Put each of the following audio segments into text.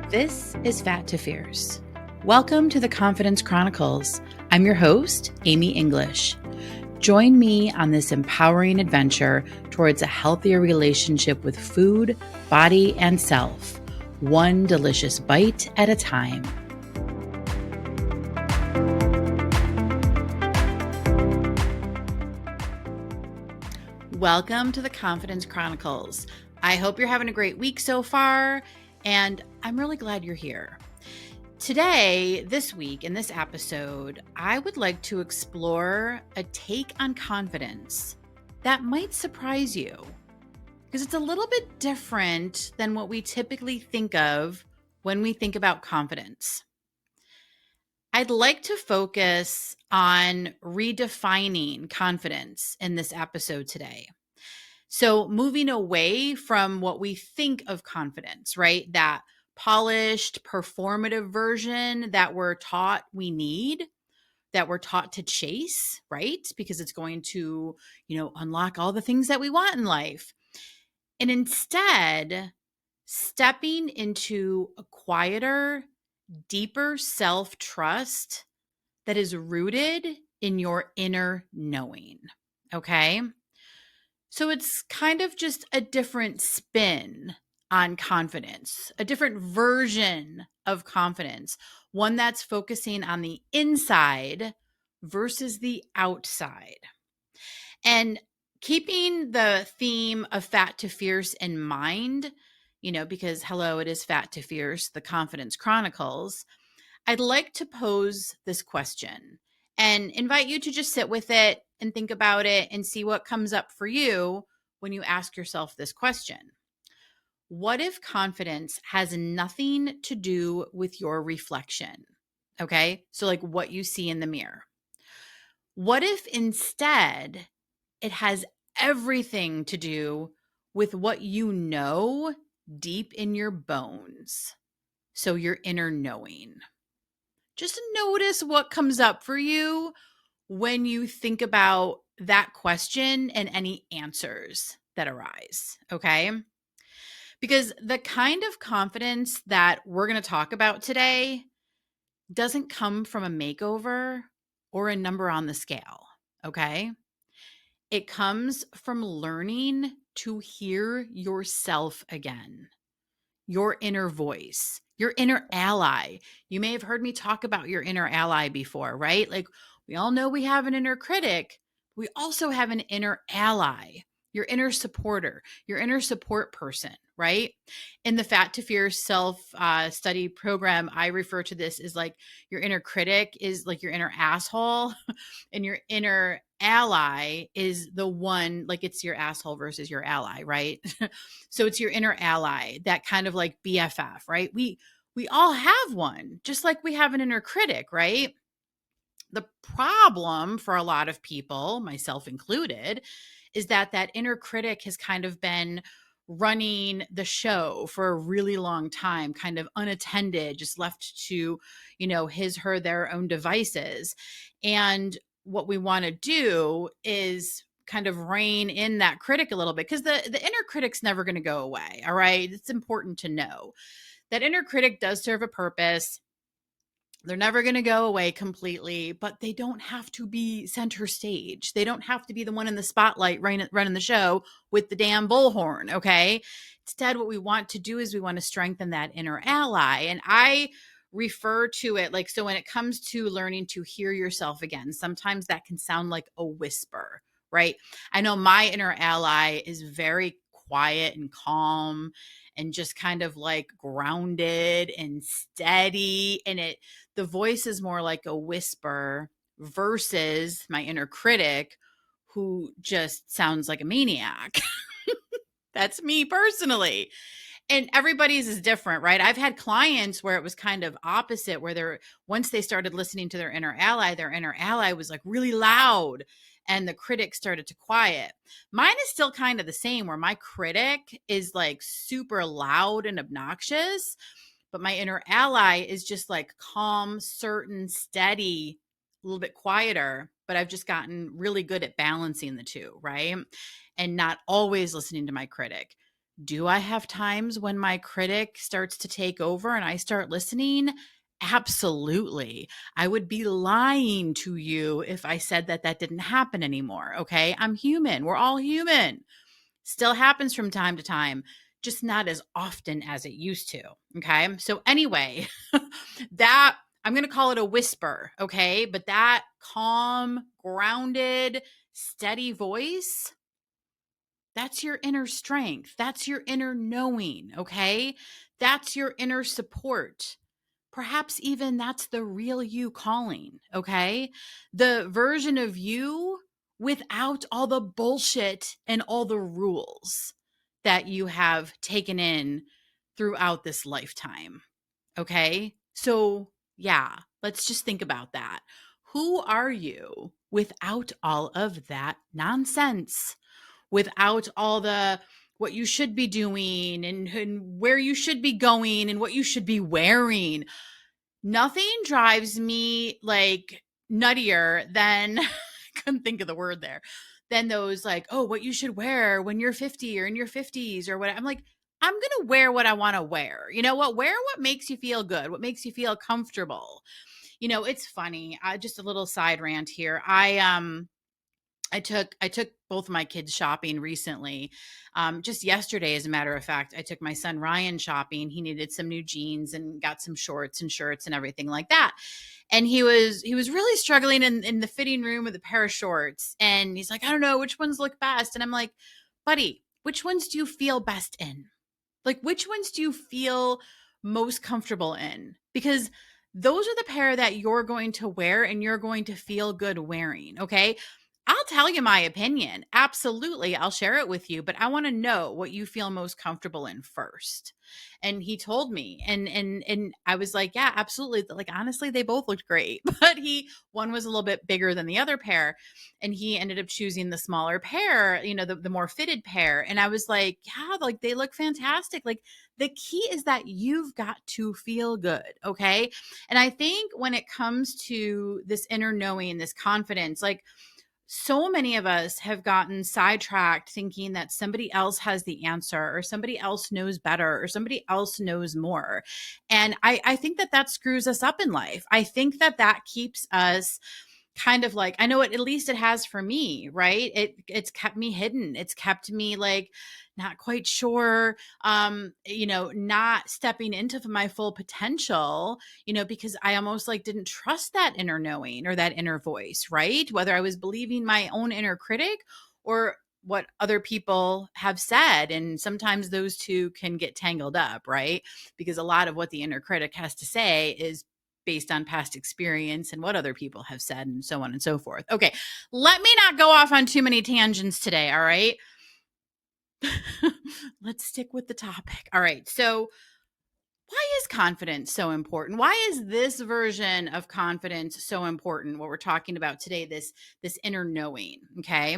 This is Fat to Fierce. Welcome to the Confidence Chronicles. I'm your host, Amy English. Join me on this empowering adventure towards a healthier relationship with food, body, and self, one delicious bite at a time. Welcome to the Confidence Chronicles. I hope you're having a great week so far, and I'm really glad you're here. Today, this week, in this episode, I would like to explore a take on confidence that might surprise you because it's a little bit different than what we typically think of when we think about confidence. I'd like to focus on redefining confidence in this episode today. So moving away from what we think of confidence, right? That polished, performative version that we're taught we need, that we're taught to chase, right? Because it's going to, unlock all the things that we want in life. And instead, stepping into a quieter, deeper self-trust that is rooted in your inner knowing, okay? So it's kind of just a different spin on confidence, a different version of confidence, one that's focusing on the inside versus the outside. And keeping the theme of Fat to Fierce in mind, because hello, it is Fat to Fierce, the Confidence Chronicles, I'd like to pose this question and invite you to just sit with it and think about it and see what comes up for you when you ask yourself this question. What if confidence has nothing to do with your reflection? Okay, so like what you see in the mirror. What if instead it has everything to do with what you know deep in your bones? So your inner knowing. Just notice what comes up for you when you think about that question and any answers that arise, okay? Because the kind of confidence that we're going to talk about today doesn't come from a makeover or a number on the scale, okay? It comes from learning to hear yourself again, your inner voice, your inner ally. You may have heard me talk about your inner ally before, right? Like we all know we have an inner critic. We also have an inner ally, your inner supporter, your inner support person, right? In the Fat to Fierce self-study program, I refer to this as like your inner critic is like your inner asshole and your inner ally is the one, like it's your asshole versus your ally, right? So it's your inner ally, that kind of like BFF, right? We all have one, just like we have an inner critic, right? The problem for a lot of people, myself included, is that inner critic has kind of been running the show for a really long time, kind of unattended, just left to, his, her, their own devices. And what we want to do is kind of rein in that critic a little bit because the inner critic's never going to go away. All right. It's important to know that inner critic does serve a purpose. They're never going to go away completely, but they don't have to be center stage. They don't have to be the one in the spotlight running the show with the damn bullhorn, okay? Instead, what we want to do is we want to strengthen that inner ally. And I refer to it like, so when it comes to learning to hear yourself again, sometimes that can sound like a whisper, right? I know my inner ally is very quiet and calm and just kind of like grounded and steady. And the voice is more like a whisper versus my inner critic who just sounds like a maniac. That's me personally. And everybody's is different, right? I've had clients where it was kind of opposite, where once they started listening to their inner ally was like really loud and the critic started to quiet. Mine is still kind of the same, where my critic is like super loud and obnoxious, but my inner ally is just like calm, certain, steady, a little bit quieter, but I've just gotten really good at balancing the two, right? And not always listening to my critic. Do I have times when my critic starts to take over and I start listening? Absolutely. I would be lying to you if I said that that didn't happen anymore. Okay. I'm human. We're all human. Still happens from time to time, just not as often as it used to. Okay. So, anyway, that I'm going to call it a whisper. Okay. But that calm, grounded, steady voice, that's your inner strength. That's your inner knowing. Okay. That's your inner support. Perhaps even that's the real you calling. Okay. The version of you without all the bullshit and all the rules that you have taken in throughout this lifetime. Okay. So, yeah, let's just think about that. Who are you without all of that nonsense? Without all the what you should be doing and where you should be going and what you should be wearing. Nothing drives me like nuttier than I couldn't think of the word there. Than those like, oh, what you should wear when you're 50 or in your 50s or what. I'm like, I'm going to wear what I want to wear. You know what? Wear what makes you feel good, what makes you feel comfortable. It's funny. Just a little side rant here. I took both of my kids shopping recently. Just yesterday, as a matter of fact, I took my son Ryan shopping. He needed some new jeans and got some shorts and shirts and everything like that. And he was really struggling in the fitting room with a pair of shorts. And he's like, I don't know which ones look best. And I'm like, buddy, which ones do you feel best in? Like, which ones do you feel most comfortable in? Because those are the pair that you're going to wear and you're going to feel good wearing. Okay. I'll tell you my opinion. Absolutely. I'll share it with you, but I want to know what you feel most comfortable in first. And he told me, and I was like, yeah, absolutely. Like, honestly, they both looked great, but one was a little bit bigger than the other pair. And he ended up choosing the smaller pair, the more fitted pair. And I was like, yeah, like they look fantastic. Like, the key is that you've got to feel good. Okay. And I think when it comes to this inner knowing, this confidence, like, so many of us have gotten sidetracked thinking that somebody else has the answer or somebody else knows better or somebody else knows more. And I think that that screws us up in life. I think that that keeps us kind of like, I know at least it has for me, right? It's kept me hidden. It's kept me like not quite sure, not stepping into my full potential, because I almost like didn't trust that inner knowing or that inner voice, right? Whether I was believing my own inner critic or what other people have said. And sometimes those two can get tangled up, right? Because a lot of what the inner critic has to say is based on past experience and what other people have said and so on and so forth. Okay, let me not go off on too many tangents today, all right? Let's stick with the topic. All right, so why is confidence so important? Why is this version of confidence so important? What we're talking about today, this inner knowing, okay?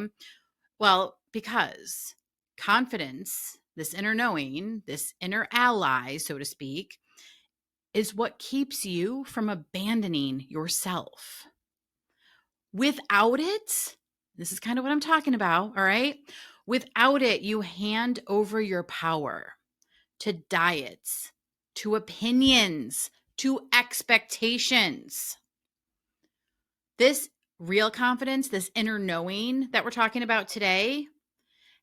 Well, because confidence, this inner knowing, this inner ally, so to speak, is what keeps you from abandoning yourself. Without it, this is kind of what I'm talking about, all right? Without it, you hand over your power to diets, to opinions, to expectations. This real confidence, this inner knowing that we're talking about today,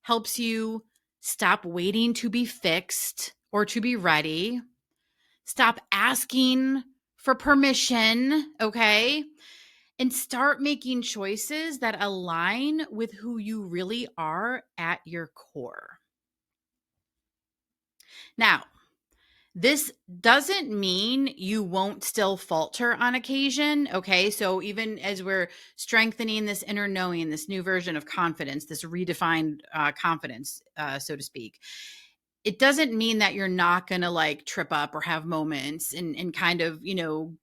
helps you stop waiting to be fixed or to be ready. Stop asking for permission, okay? And start making choices that align with who you really are at your core. Now, this doesn't mean you won't still falter on occasion, okay? So even as we're strengthening this inner knowing, this new version of confidence, this redefined confidence, so to speak, it doesn't mean that you're not going to like trip up or have moments and kind of,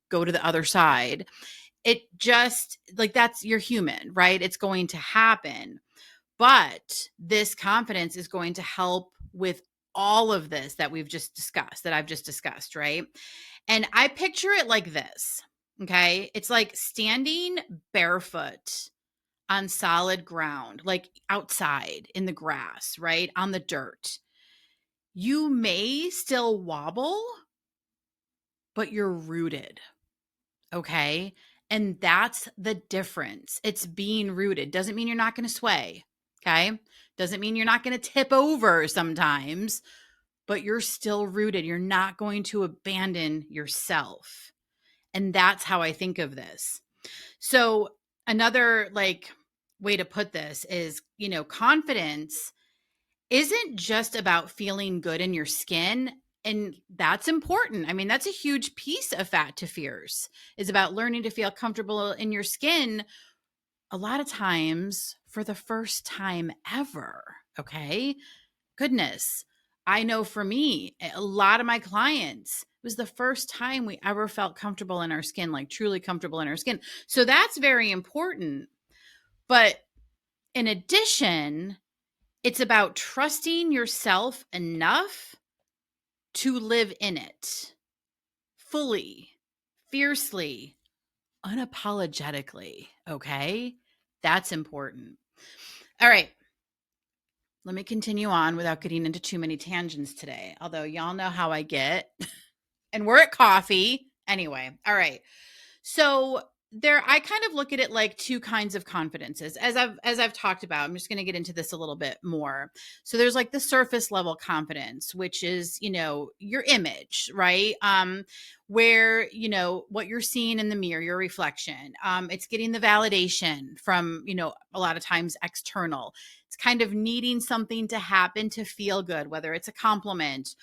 go to the other side. It just like you're human, right? It's going to happen. But this confidence is going to help with all of this that we've just discussed, that I've just discussed, right? And I picture it like this, okay? It's like standing barefoot on solid ground, like outside in the grass, right? On the dirt. You may still wobble, but you're rooted. Okay. And that's the difference. It's being rooted. Doesn't mean you're not going to sway. Okay. Doesn't mean you're not going to tip over sometimes, but you're still rooted. You're not going to abandon yourself. And that's how I think of this. So another way to put this is, confidence isn't just about feeling good in your skin. And that's important. I mean, that's a huge piece of Fat to Fierce, is about learning to feel comfortable in your skin a lot of times for the first time ever. Okay. Goodness. I know for me, a lot of my clients, it was the first time we ever felt comfortable in our skin, like truly comfortable in our skin. So that's very important. But in addition, it's about trusting yourself enough to live in it fully, fiercely, unapologetically. Okay. That's important. All right. Let me continue on without getting into too many tangents today. Although y'all know how I get. And we're at coffee. Anyway. All right. So I kind of look at it like two kinds of confidences. As I've talked about, I'm just going to get into this a little bit more. So there's like the surface level confidence, which is, your image, right? Where, what you're seeing in the mirror, your reflection. It's getting the validation from, a lot of times external. It's kind of needing something to happen to feel good, whether it's a compliment,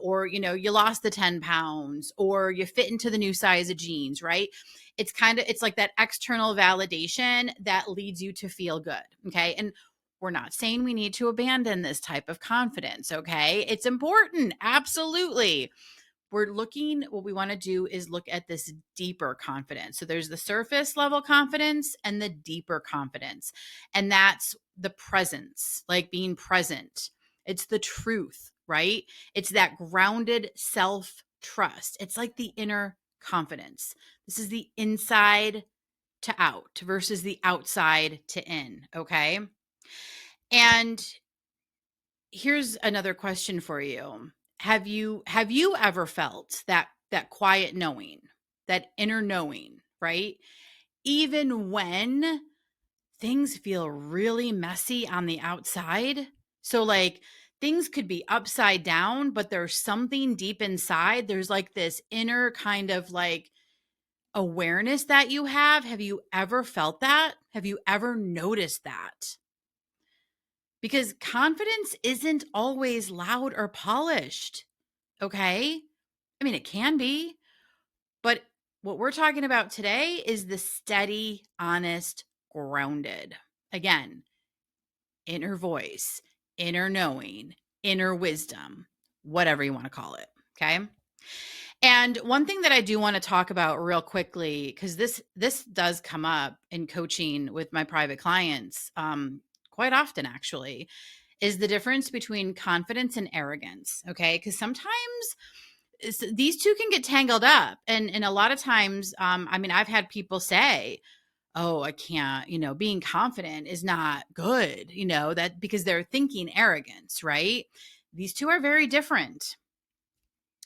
or, you lost the 10 pounds, or you fit into the new size of jeans, right? It's like that external validation that leads you to feel good. Okay. And we're not saying we need to abandon this type of confidence. Okay. It's important. Absolutely. What we want to do is look at this deeper confidence. So there's the surface level confidence and the deeper confidence. And that's the presence, like being present. It's the truth, right? It's that grounded self-trust. It's like the inner confidence. This is the inside to out versus the outside to in. Okay. And here's another question for you. Have you ever felt that quiet knowing, that inner knowing, right? Even when things feel really messy on the outside. So like things could be upside down, but there's something deep inside. There's like this inner kind of like awareness that you have. Have you ever felt that? Have you ever noticed that? Because confidence isn't always loud or polished. Okay. I mean, it can be, but what we're talking about today is the steady, honest, grounded. Again, inner voice, inner knowing, inner wisdom, whatever you want to call it. Okay. And one thing that I do want to talk about real quickly, because this does come up in coaching with my private clients quite often, actually, is the difference between confidence and arrogance. Okay. Because sometimes these two can get tangled up. And a lot of times, I've had people say, oh, I can't, being confident is not good, that because they're thinking arrogance, right? These two are very different.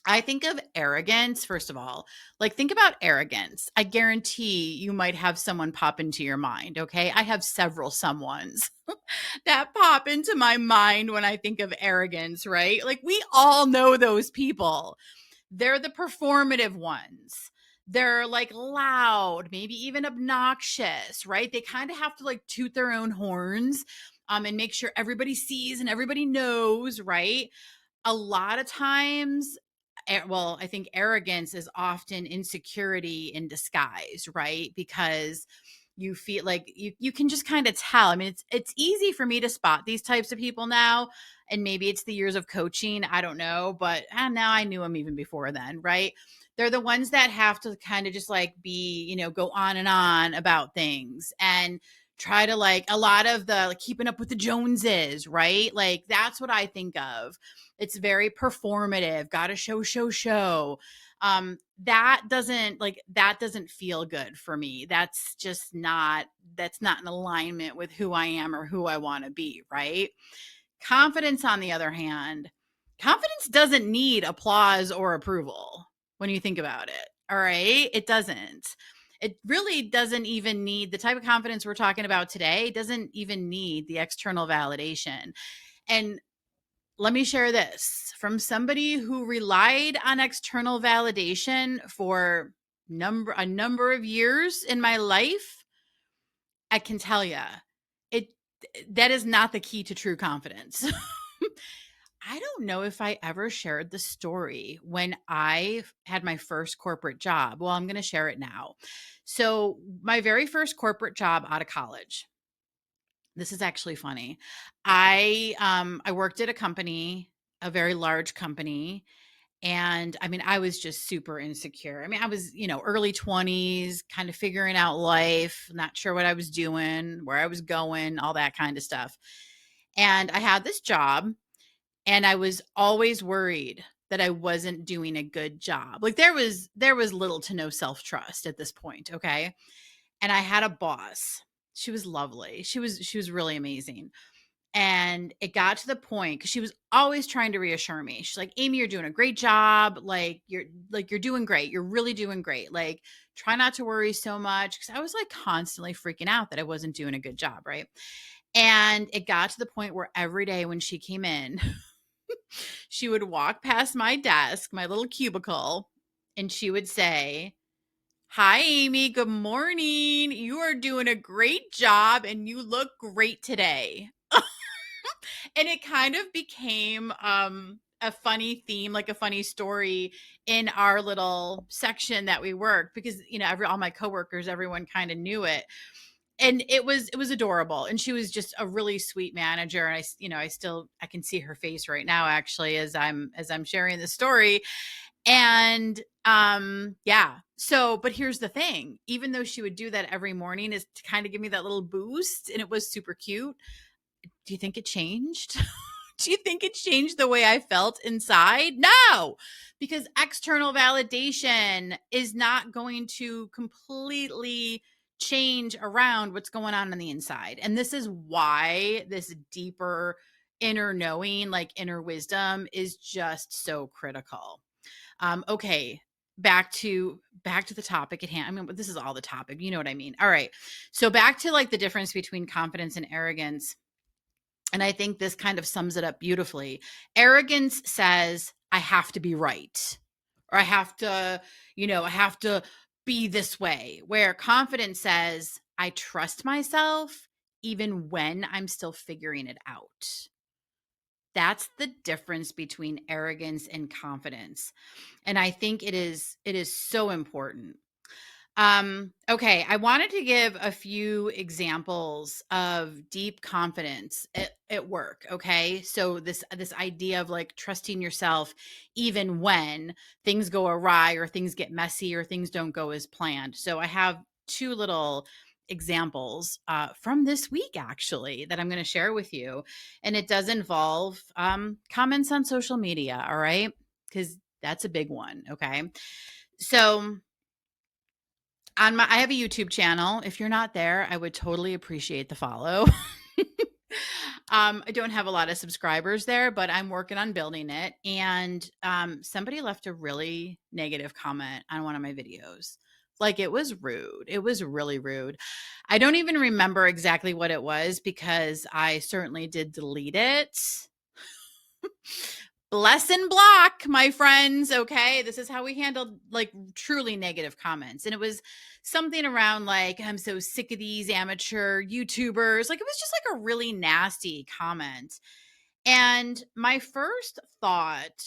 I think of arrogance, first of all, like think about arrogance. I guarantee you might have someone pop into your mind. Okay. I have several someones that pop into my mind when I think of arrogance, right? Like we all know those people. They're the performative ones. They're like loud, maybe even obnoxious, right? They kind of have to like toot their own horns and make sure everybody sees and everybody knows, right? A lot of times, I think arrogance is often insecurity in disguise, right? Because you feel like you can just kind of tell. I mean, it's easy for me to spot these types of people now, and maybe it's the years of coaching, I don't know, but now I knew them even before then, right? They're the ones that have to kind of just like be, go on and on about things and try to like a lot of the like, keeping up with the Joneses, right? Like that's what I think of. It's very performative, got to show. That doesn't feel good for me. That's not in alignment with who I am or who I want to be, right? Confidence, on the other hand, Confidence doesn't need applause or approval when you think about it. All right. It doesn't. It really doesn't even need the type of confidence we're talking about today. It doesn't even need the external validation. And let me share this from somebody who relied on external validation for a number of years in my life. I can tell you, it that is not the key to true confidence. I don't know if I ever shared the story when I had my first corporate job. Well, I'm going to share it now. So, my very first corporate job out of college. This is actually funny. I worked at a company, a very large company, and I mean, I was just super insecure. I mean, I was, early 20s, kind of figuring out life, not sure what I was doing, where I was going, all that kind of stuff. And I had this job, and I was always worried that I wasn't doing a good job. Like there was little to no self-trust at this point, okay? And I had a boss. She was lovely. She was really amazing. And it got to the point cuz she was always trying to reassure me. She's like, "Amy, you're doing a great job. You're doing great. You're really doing great. Like try not to worry so much." Cuz I was like constantly freaking out that I wasn't doing a good job, right? And it got to the point where every day when she came in, she would walk past my desk, my little cubicle, and she would say, "Hi, Amy. Good morning. You are doing a great job and you look great today." And it kind of became a funny theme, like a funny story in our little section that we worked because, all my coworkers, everyone kind of knew it. And it was adorable, and she was just a really sweet manager. And I can see her face right now actually as I'm sharing the story. And yeah, so but here's the thing, even though she would do that every morning is to kind of give me that little boost, and it was super cute. Do you think it changed? Do you think it changed the way I felt inside? No, because external validation is not going to completely change around what's going on the inside. And this is why this deeper inner knowing, like inner wisdom, is just so critical. Okay, back to the topic at hand. I mean, this is all the topic. You know what I mean? All right. So back to like the difference between confidence and arrogance. And I think this kind of sums it up beautifully. Arrogance says, I have to be right, or I have to be this way. Where confidence says, I trust myself even when I'm still figuring it out. That's the difference between arrogance and confidence. And I think it is so important. Okay, I wanted to give a few examples of deep confidence at work. Okay, so this idea of like trusting yourself even when things go awry or things get messy or things don't go as planned. So I have two little examples from this week actually that I'm going to share with you, and it does involve comments on social media. All right, because that's a big one. Okay, so I have a YouTube channel. If you're not there, I would totally appreciate the follow. I don't have a lot of subscribers there, but I'm working on building it. And somebody left a really negative comment on one of my videos. Like it was rude. It was really rude. I don't even remember exactly what it was because I certainly did delete it. Bless and block, my friends. Okay. This is how we handled like truly negative comments. And it was something around like, I'm so sick of these amateur YouTubers. Like it was just like a really nasty comment. And my first thought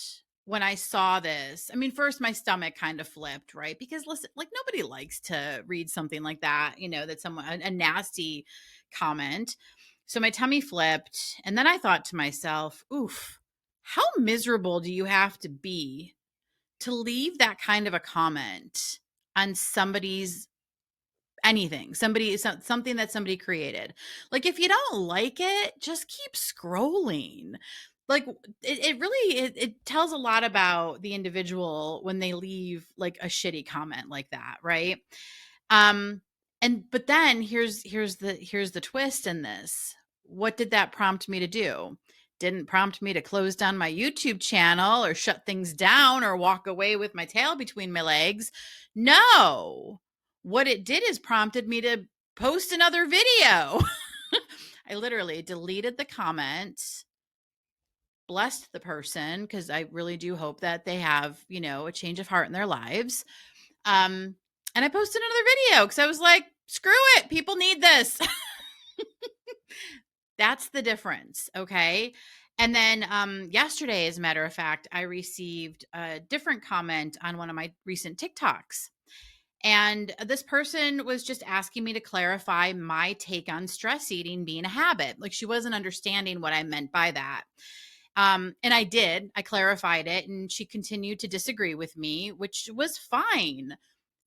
when I saw this, I mean, first my stomach kind of flipped, right? Because listen, like nobody likes to read something like that, that someone, a nasty comment. So my tummy flipped. And then I thought to myself, oof, how miserable do you have to be to leave that kind of a comment on somebody's something that somebody created? Like if you don't like it, just keep scrolling. Like it really it tells a lot about the individual when they leave like a shitty comment like that, right? um but then here's the twist in this. What did that prompt me to do? didn't prompt me to close down my YouTube channel or shut things down or walk away with my tail between my legs. No, what it did is prompted me to post another video. I literally deleted the comment, blessed the person, because I really do hope that they have, a change of heart in their lives. And I posted another video because I was like, screw it. People need this. That's the difference. Okay. And then yesterday, as a matter of fact, I received a different comment on one of my recent TikToks. And this person was just asking me to clarify my take on stress eating being a habit. Like, she wasn't understanding what I meant by that. And I did. I clarified it, and she continued to disagree with me, which was fine.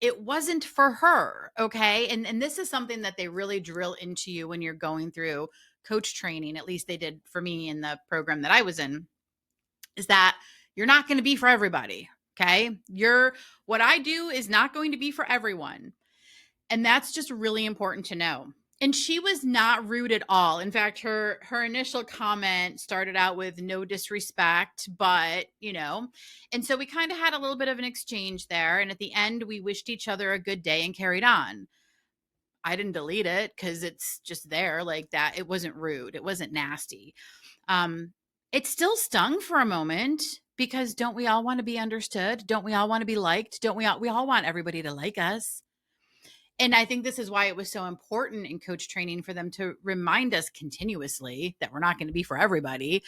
It wasn't for her. Okay. And this is something that they really drill into you when you're going through coach training. At least they did for me in the program that I was in, is that you're not going to be for everybody. Okay. What I do is not going to be for everyone. And that's just really important to know. And she was not rude at all. In fact, her initial comment started out with no disrespect, but, and so we kind of had a little bit of an exchange there. And at the end, we wished each other a good day and carried on. I didn't delete it because it's just there like that. It wasn't rude. It wasn't nasty. It still stung for a moment, because don't we all want to be understood? Don't we all want to be liked? We all want everybody to like us? And I think this is why it was so important in coach training for them to remind us continuously that we're not going to be for everybody,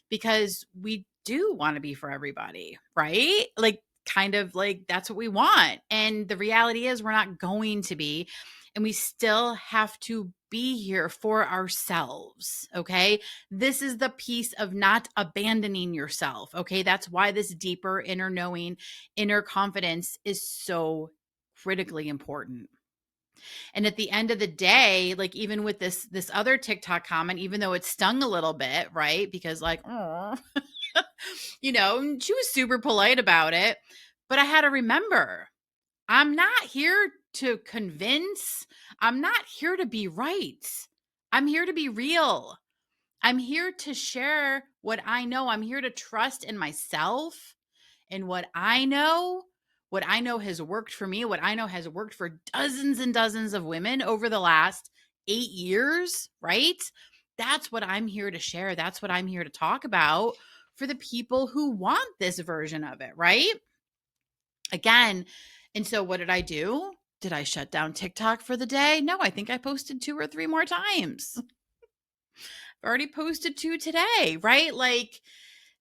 because we do want to be for everybody, right? Like, kind of like that's what we want. And the reality is we're not going to be, and we still have to be here for ourselves. Okay. This is the piece of not abandoning yourself. Okay. That's why this deeper inner knowing, inner confidence is so critically important. And at the end of the day, like, even with this other TikTok comment, even though it stung a little bit, right? Because like, oh, she was super polite about it, but I had to remember, I'm not here to convince. I'm not here to be right. I'm here to be real. I'm here to share what I know. I'm here to trust in myself and what I know has worked for me, what I know has worked for dozens and dozens of women over the last 8 years, right? That's what I'm here to share. That's what I'm here to talk about for the people who want this version of it, right? Again, and so what did I do? Did I shut down TikTok for the day? No, I think I posted 2 or 3 more times. I've already posted 2 today, right? Like,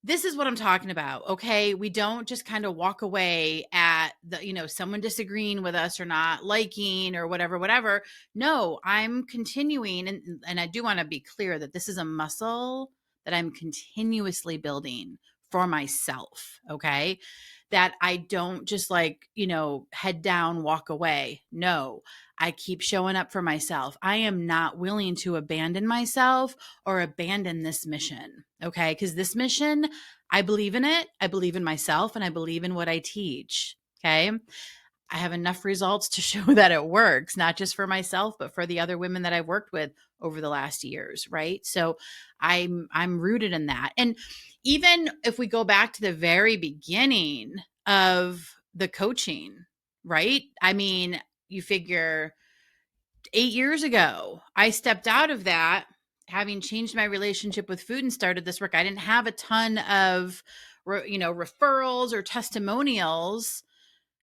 this is what I'm talking about. Okay. We don't just kind of walk away at someone disagreeing with us or not liking or whatever. No, I'm continuing. And I do want to be clear that this is a muscle that I'm continuously building for myself. Okay. That I don't just head down, walk away. No, I keep showing up for myself. I am not willing to abandon myself or abandon this mission. Okay. Because this mission, I believe in it. I believe in myself, and I believe in what I teach. Okay. I have enough results to show that it works, not just for myself, but for the other women that I've worked with over the last years. Right. So I'm rooted in that. And even if we go back to the very beginning of the coaching, right? I mean, you figure 8 years ago, I stepped out of that, having changed my relationship with food and started this work. I didn't have a ton of, referrals or testimonials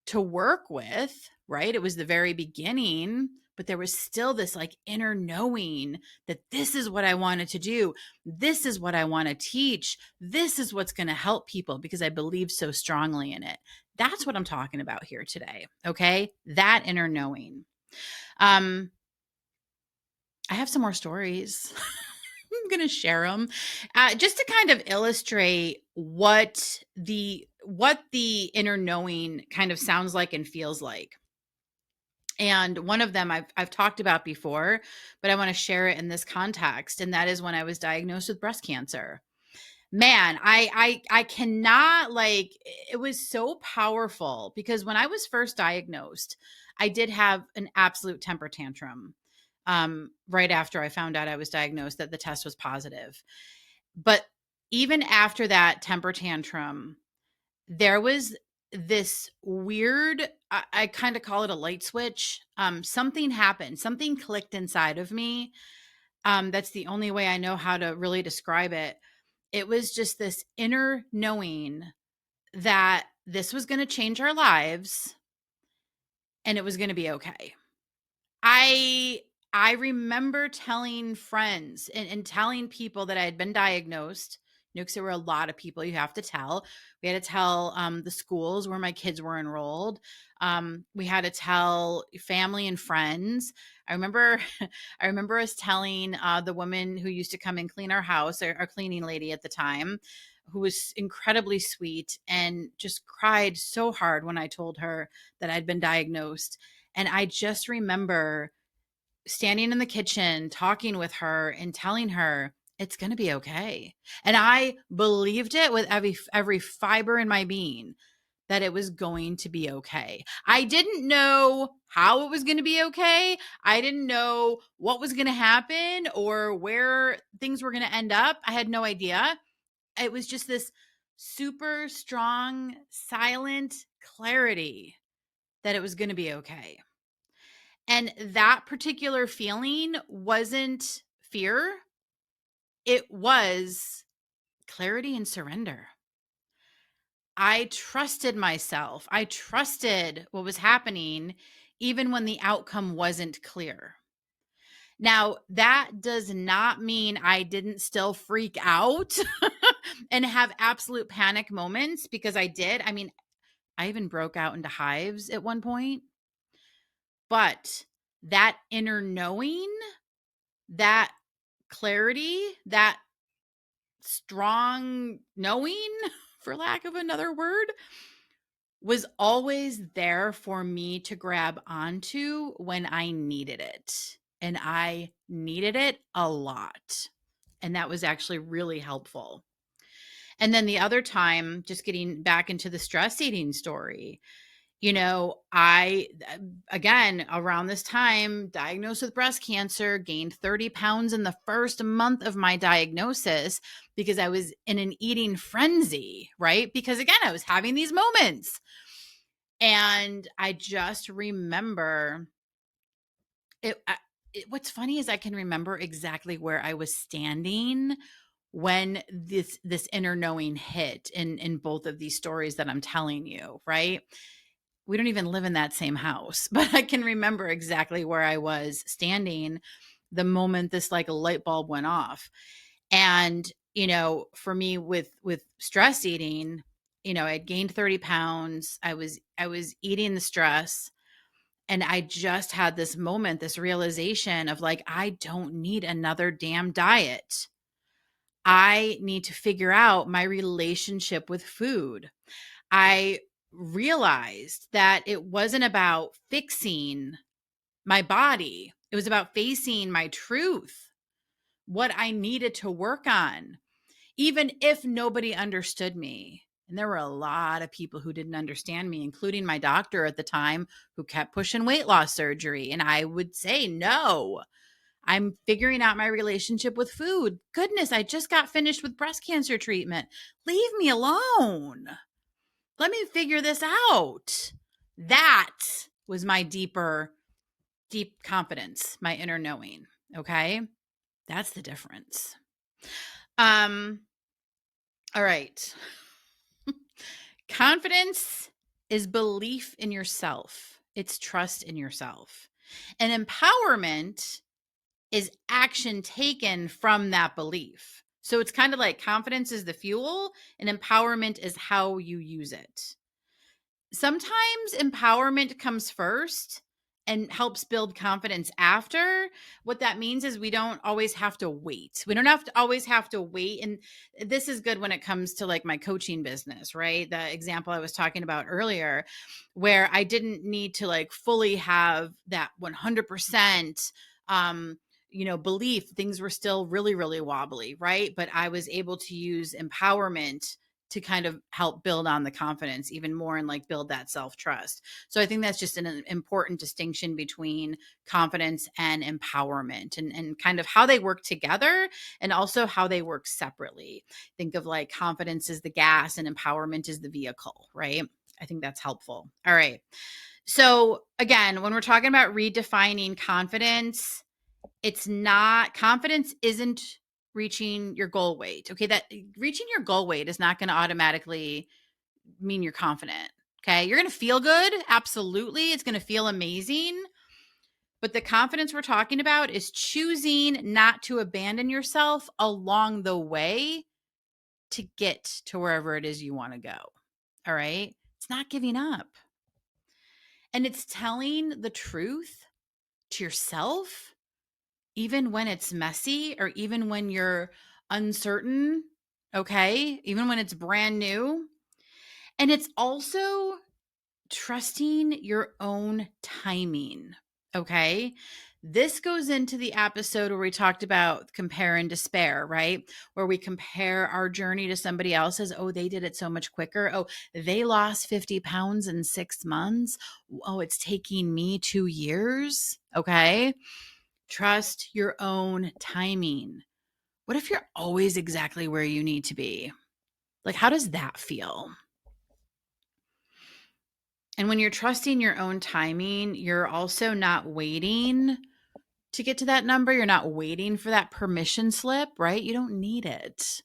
to work with, right? It was the very beginning, but there was still this inner knowing that this is what I wanted to do. This is what I want to teach. This is what's going to help people, because I believe so strongly in it. That's what I'm talking about here today. Okay. That inner knowing. I have some more stories. I'm going to share them just to kind of illustrate what the inner knowing kind of sounds like and feels like. And one of them I've talked about before, but I want to share it in this context. And that is when I was diagnosed with breast cancer. Man, I cannot, it was so powerful, because when I was first diagnosed, I did have an absolute temper tantrum right after I found out I was diagnosed, that the test was positive. But even after that temper tantrum, there was this weird, I kind of call it a light switch. Something happened, something clicked inside of me. That's the only way I know how to really describe it. It was just this inner knowing that this was going to change our lives and it was going to be okay. I I remember telling friends and telling people that I had been diagnosed, because there were a lot of people you have to tell. We had to tell the schools where my kids were enrolled. We had to tell family and friends. I remember, I remember us telling the woman who used to come and clean our house, our cleaning lady at the time, who was incredibly sweet and just cried so hard when I told her that I'd been diagnosed. And I just remember standing in the kitchen, talking with her and telling her it's going to be okay. And I believed it with every fiber in my being that it was going to be okay. I didn't know how it was going to be okay. I didn't know what was going to happen or where things were going to end up. I had no idea. It was just this super strong, silent clarity that it was going to be okay. And that particular feeling wasn't fear. It was clarity and surrender. I trusted myself. I trusted what was happening, even when the outcome wasn't clear. Now, that does not mean I didn't still freak out and have absolute panic moments, because I did. I mean, I even broke out into hives at one point. But that inner knowing, that clarity, that strong knowing, for lack of another word, was always there for me to grab onto when I needed it. And I needed it a lot. And that was actually really helpful. And then the other time, just getting back into the stress eating story, I, again, around this time, diagnosed with breast cancer, gained 30 pounds in the first month of my diagnosis because I was in an eating frenzy, right? Because again, I was having these moments. And I just remember what's funny is I can remember exactly where I was standing when this inner knowing hit in both of these stories that I'm telling you, right? We don't even live in that same house, but I can remember exactly where I was standing the moment this like a light bulb went off. And, for me with stress eating, I had gained 30 pounds. I was eating the stress, and I just had this moment, this realization of like, I don't need another damn diet. I need to figure out my relationship with food. I realized that it wasn't about fixing my body. It was about facing my truth, what I needed to work on, even if nobody understood me. And there were a lot of people who didn't understand me, including my doctor at the time, who kept pushing weight loss surgery. And I would say, no, I'm figuring out my relationship with food. Goodness, I just got finished with breast cancer treatment. Leave me alone. Let me figure this out. That was my deep confidence, my inner knowing. Okay. That's the difference. All right. Confidence is belief in yourself. It's trust in yourself. And empowerment is action taken from that belief. So it's kind of like confidence is the fuel and empowerment is how you use it. Sometimes empowerment comes first and helps build confidence after. What that means is we don't always have to wait. We don't always have to wait. And this is good when it comes to like my coaching business, right? The example I was talking about earlier, where I didn't need to like fully have that 100%, belief. Things were still really, really wobbly, right? But I was able to use empowerment to kind of help build on the confidence even more and like build that self-trust. So I think that's just an important distinction between confidence and empowerment, and kind of how they work together and also how they work separately. Think of like confidence is the gas and empowerment is the vehicle, right? I think that's helpful. All right. So again, when we're talking about redefining confidence, confidence isn't reaching your goal weight. Okay. That reaching your goal weight is not going to automatically mean you're confident. Okay. You're going to feel good. Absolutely. It's going to feel amazing. But the confidence we're talking about is choosing not to abandon yourself along the way to get to wherever it is you want to go. All right. It's not giving up. And it's telling the truth to yourself, even when it's messy or even when you're uncertain. Okay. Even when it's brand new. And it's also trusting your own timing. Okay. This goes into the episode where we talked about compare and despair, right? Where we compare our journey to somebody else's. Oh, they did it so much quicker. Oh, they lost 50 pounds in 6 months. Oh, it's taking me 2 years. Okay. Trust your own timing. What if you're always exactly where you need to be? Like, how does that feel? And when you're trusting your own timing, you're also not waiting to get to that number. You're not waiting for that permission slip, right? You don't need it.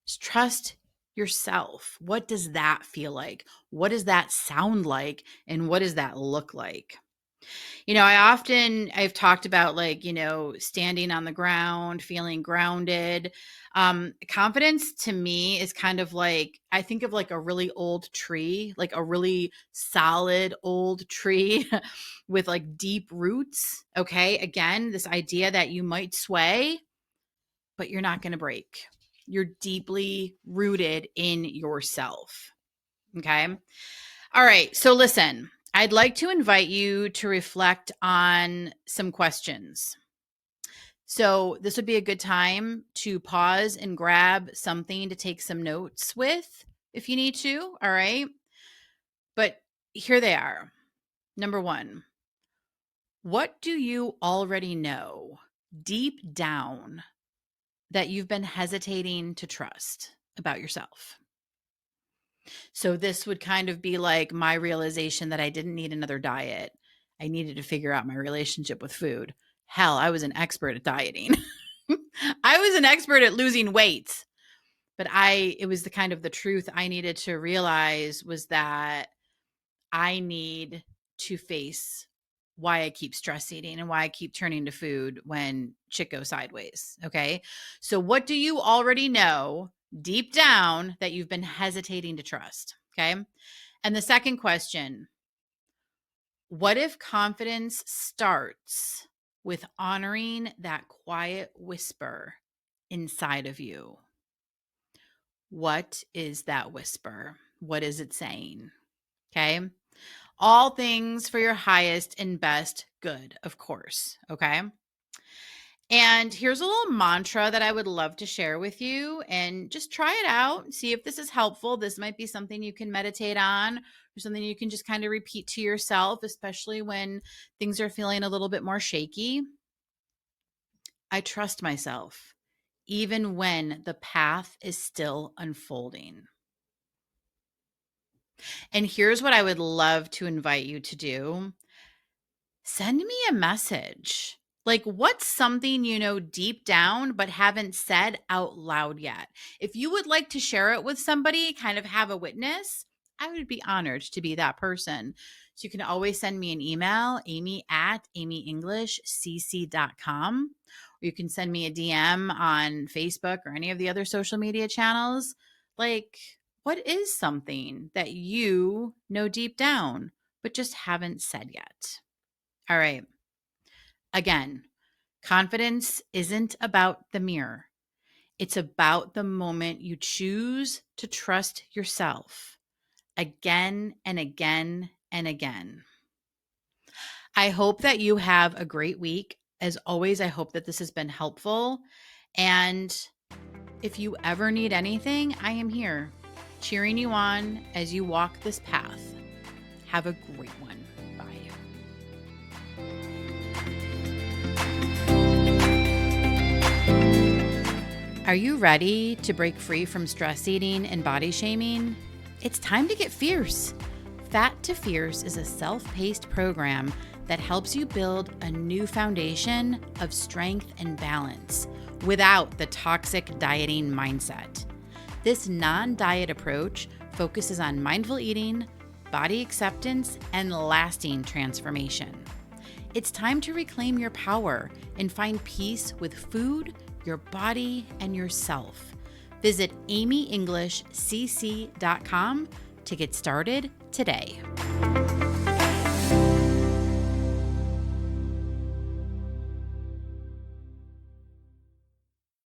Just trust yourself. What does that feel like? What does that sound like? And what does that look like? I've talked about like, standing on the ground, feeling grounded. Confidence to me is kind of like, I think of like a really old tree, like a really solid old tree with like deep roots. Okay. Again, this idea that you might sway, but you're not going to break. You're deeply rooted in yourself. Okay. All right. So listen, I'd like to invite you to reflect on some questions. So this would be a good time to pause and grab something to take some notes with if you need to. All right. But here they are. Number 1, what do you already know deep down that you've been hesitating to trust about yourself? So this would kind of be like my realization that I didn't need another diet. I needed to figure out my relationship with food. Hell, I was an expert at dieting. I was an expert at losing weight. But it was the kind of the truth I needed to realize was that I need to face why I keep stress eating and why I keep turning to food when shit goes sideways. Okay. So what do you already know deep down that you've been hesitating to trust? Okay. And the second question, what if confidence starts with honoring that quiet whisper inside of you? What is that whisper? What is it saying? Okay. All things for your highest and best good, of course. Okay. And here's a little mantra that I would love to share with you, and just try it out. See if this is helpful. This might be something you can meditate on or something you can just kind of repeat to yourself, especially when things are feeling a little bit more shaky. I trust myself, even when the path is still unfolding. And here's what I would love to invite you to do. Send me a message. Like, what's something you know deep down but haven't said out loud yet? If you would like to share it with somebody, kind of have a witness, I would be honored to be that person. So you can always send me an email, amy@amyenglishcc.com, or you can send me a DM on Facebook or any of the other social media channels. Like, what is something that you know deep down but just haven't said yet? All right. Again, confidence isn't about the mirror. It's about the moment you choose to trust yourself again and again and again. I hope that you have a great week. As always, I hope that this has been helpful. And if you ever need anything, I am here. cheering you on as you walk this path. Have a great one. Bye. Are you ready to break free from stress eating and body shaming? It's time to get fierce. Fat to Fierce is a self-paced program that helps you build a new foundation of strength and balance without the toxic dieting mindset. This non-diet approach focuses on mindful eating, body acceptance, and lasting transformation. It's time to reclaim your power and find peace with food, your body, and yourself. Visit amyenglishcc.com to get started today.